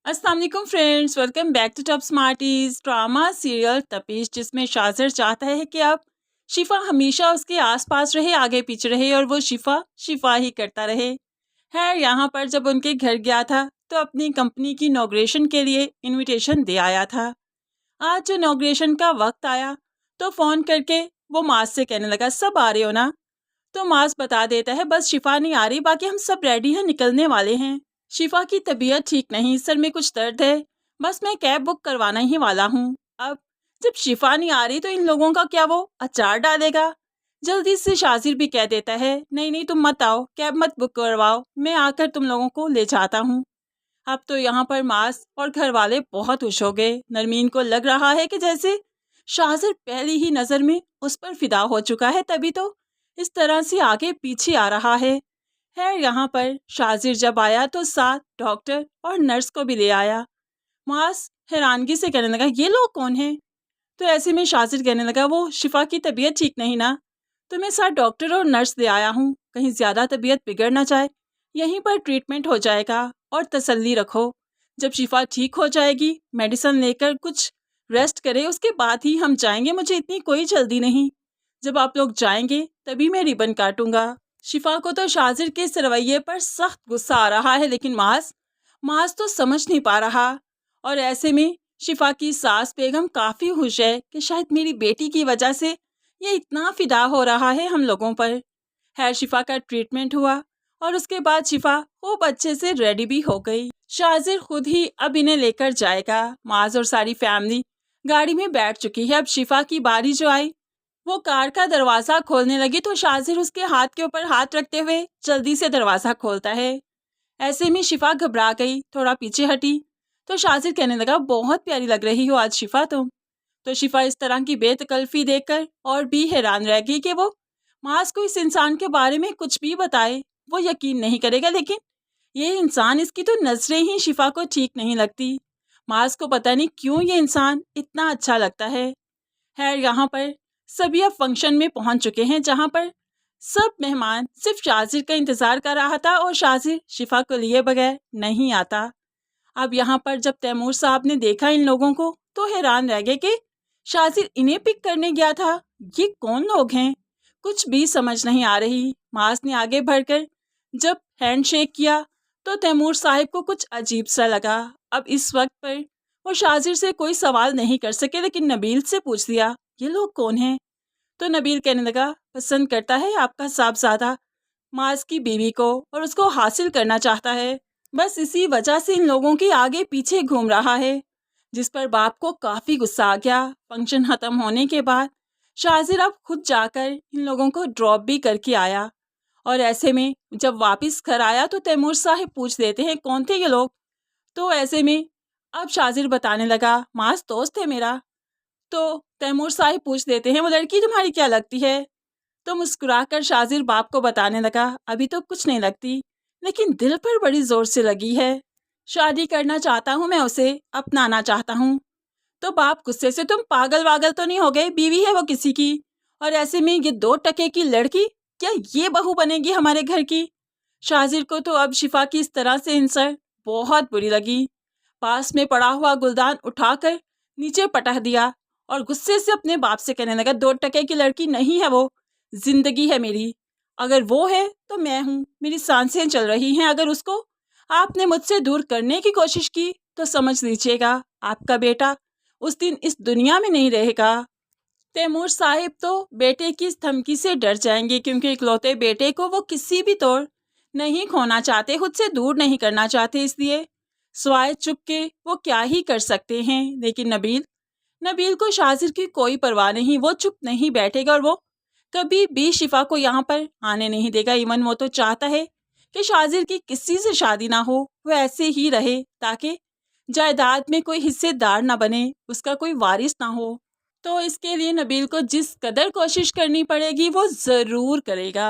अस्सलाम वालेकुम friends, welcome back to top smarties. Drama serial Tapish, जिसमें शाज़र चाहता है कि अब शिफा हमेशा उसके आसपास रहे, आगे पीछे रहे और वो शिफा शिफा ही करता रहे। है यहाँ पर जब उनके घर गया था तो अपनी कंपनी की इनॉग्रेशन के लिए इनविटेशन दे आया था। आज जो इनॉग्रेशन का वक्त आया तो फ़ोन करके वो मास से कहने लगा, सब आ रहे हो ना? तो मास बता देता है, बस शिफा नहीं आ रही, बाकी हम सब रेडी हैं, निकलने वाले हैं। शिफा की तबीयत ठीक नहीं, सर में कुछ दर्द है, बस मैं कैब बुक करवाना ही वाला हूँ। अब जब शिफा नहीं आ रही तो इन लोगों का क्या वो अचार डालेगा? जल्दी से शाजिर भी कह देता है, नहीं नहीं तुम मत आओ, कैब मत बुक करवाओ, मैं आकर तुम लोगों को ले जाता हूँ। अब तो यहाँ पर मास और घर वाले बहुत खुश हो गए। नरमीन को लग रहा है कि जैसे शाजिर पहली ही नज़र में उस पर फिदा हो चुका है, तभी तो इस तरह से आगे पीछे आ रहा है। यहाँ पर शाजिर जब आया तो साथ डॉक्टर और नर्स को भी ले आया। मास हैरानगी से कहने लगा, ये लोग कौन हैं? तो ऐसे में शाजिर कहने लगा, वो शिफा की तबीयत ठीक नहीं ना, तो मैं साथ डॉक्टर और नर्स ले आया हूँ, कहीं ज़्यादा तबीयत बिगड़ ना जाए, यहीं पर ट्रीटमेंट हो जाएगा और तसल्ली रखो। जब शिफा ठीक हो जाएगी, मेडिसिन लेकर कुछ रेस्ट करे, उसके बाद ही हम जाएंगे, मुझे इतनी कोई जल्दी नहीं। जब आप लोग जाएंगे तभी मैं रिबन काटूंगा। शिफा को तो शाजिर के इस रवैये पर सख्त गुस्सा आ रहा है, लेकिन मास तो समझ नहीं पा रहा। और ऐसे में शिफा की सास बेगम काफ़ी खुश है कि शायद मेरी बेटी की वजह से ये इतना फिदा हो रहा है हम लोगों पर। शिफा का ट्रीटमेंट हुआ और उसके बाद शिफा खूब अच्छे से रेडी भी हो गई। शाजिर खुद ही अब इन्हें लेकर जाएगा। मास और सारी फैमिली गाड़ी में बैठ चुकी है। अब शिफा की बारी जो आई, वो कार का दरवाज़ा खोलने लगी तो शाजिर उसके हाथ के ऊपर हाथ रखते हुए जल्दी से दरवाज़ा खोलता है। ऐसे में शिफा घबरा गई, थोड़ा पीछे हटी तो शाजिर कहने लगा, बहुत प्यारी लग रही हो आज शिफा तुम। तो शिफा इस तरह की बेतकल्फी देखकर और भी हैरान रह गई कि वो मास को इस इंसान के बारे में कुछ भी बताए वो यकीन नहीं करेगा, लेकिन ये इंसान, इसकी तो नज़रें ही शिफा को ठीक नहीं लगती। मास को पता नहीं क्यों ये इंसान इतना अच्छा लगता है। यहाँ पर सभी अब फंक्शन में पहुंच चुके हैं, जहां पर सब मेहमान सिर्फ शाजिर का इंतज़ार कर रहा था और शाजिर शिफा को लिए बगैर नहीं आता। अब यहाँ पर जब तैमूर साहब ने देखा इन लोगों को तो हैरान रह गए कि शाजिर इन्हें पिक करने गया था, ये कौन लोग हैं? कुछ भी समझ नहीं आ रही। मास ने आगे बढ़कर जब हैंड शेक किया तो तैमूर साहब को कुछ अजीब सा लगा। अब इस वक्त पर वो शाजिर से कोई सवाल नहीं कर सके, लेकिन नबील से पूछ दिया, ये लोग कौन हैं? तो नबील कहने लगा, पसंद करता है आपका साहबजादा मास की बीवी को और उसको हासिल करना चाहता है, बस इसी वजह से इन लोगों के आगे पीछे घूम रहा है। जिस पर बाप को काफ़ी गुस्सा आ गया। फंक्शन ख़त्म होने के बाद शाजिर अब खुद जाकर इन लोगों को ड्रॉप भी करके आया। और ऐसे में जब वापस घर आया तो तैमूर साहब पूछ देते हैं, कौन थे ये लोग? तो ऐसे में अब शाजिर बताने लगा, मास दोस्त है मेरा। तो तैमूर साहब पूछ देते हैं, वो लड़की तुम्हारी क्या लगती है? तो मुस्कुराकर शाजिर बाप को बताने लगा, अभी तो कुछ नहीं लगती, लेकिन दिल पर बड़ी जोर से लगी है, शादी करना चाहता हूँ मैं उसे, अपनाना चाहता हूँ। तो बाप गुस्से से, तुम पागल वागल तो नहीं हो गए? बीवी है वो किसी की, और ऐसे में ये 2 टके की लड़की क्या ये बहू बनेगी हमारे घर की? शाजिर को तो अब शिफा की इस तरह से इंसल्ट बहुत बुरी लगी। पास में पड़ा हुआ गुलदान उठाकर नीचे पटक दिया और गुस्से से अपने बाप से कहने लगा, 2 टके की लड़की नहीं है वो, जिंदगी है मेरी। अगर वो है तो मैं हूँ, मेरी सांसें चल रही हैं। अगर उसको आपने मुझसे दूर करने की कोशिश की तो समझ लीजिएगा आपका बेटा उस दिन इस दुनिया में नहीं रहेगा। तैमूर साहिब तो बेटे की इस धमकी से डर जाएंगे, क्योंकि इकलौते बेटे को वो किसी भी तौर नहीं खोना चाहते, खुद से दूर नहीं करना चाहते, इसलिए स्वाय चुप के वो क्या ही कर सकते हैं। लेकिन नबील को शाजिर की कोई परवाह नहीं, वो चुप नहीं बैठेगा और वो कभी भी शिफा को यहाँ पर आने नहीं देगा। इवन वो तो चाहता है कि शाजिर की किसी से शादी ना हो, वो ऐसे ही रहे ताकि जायदाद में कोई हिस्सेदार ना बने, उसका कोई वारिस ना हो। तो इसके लिए नबील को जिस कदर कोशिश करनी पड़ेगी वो ज़रूर करेगा।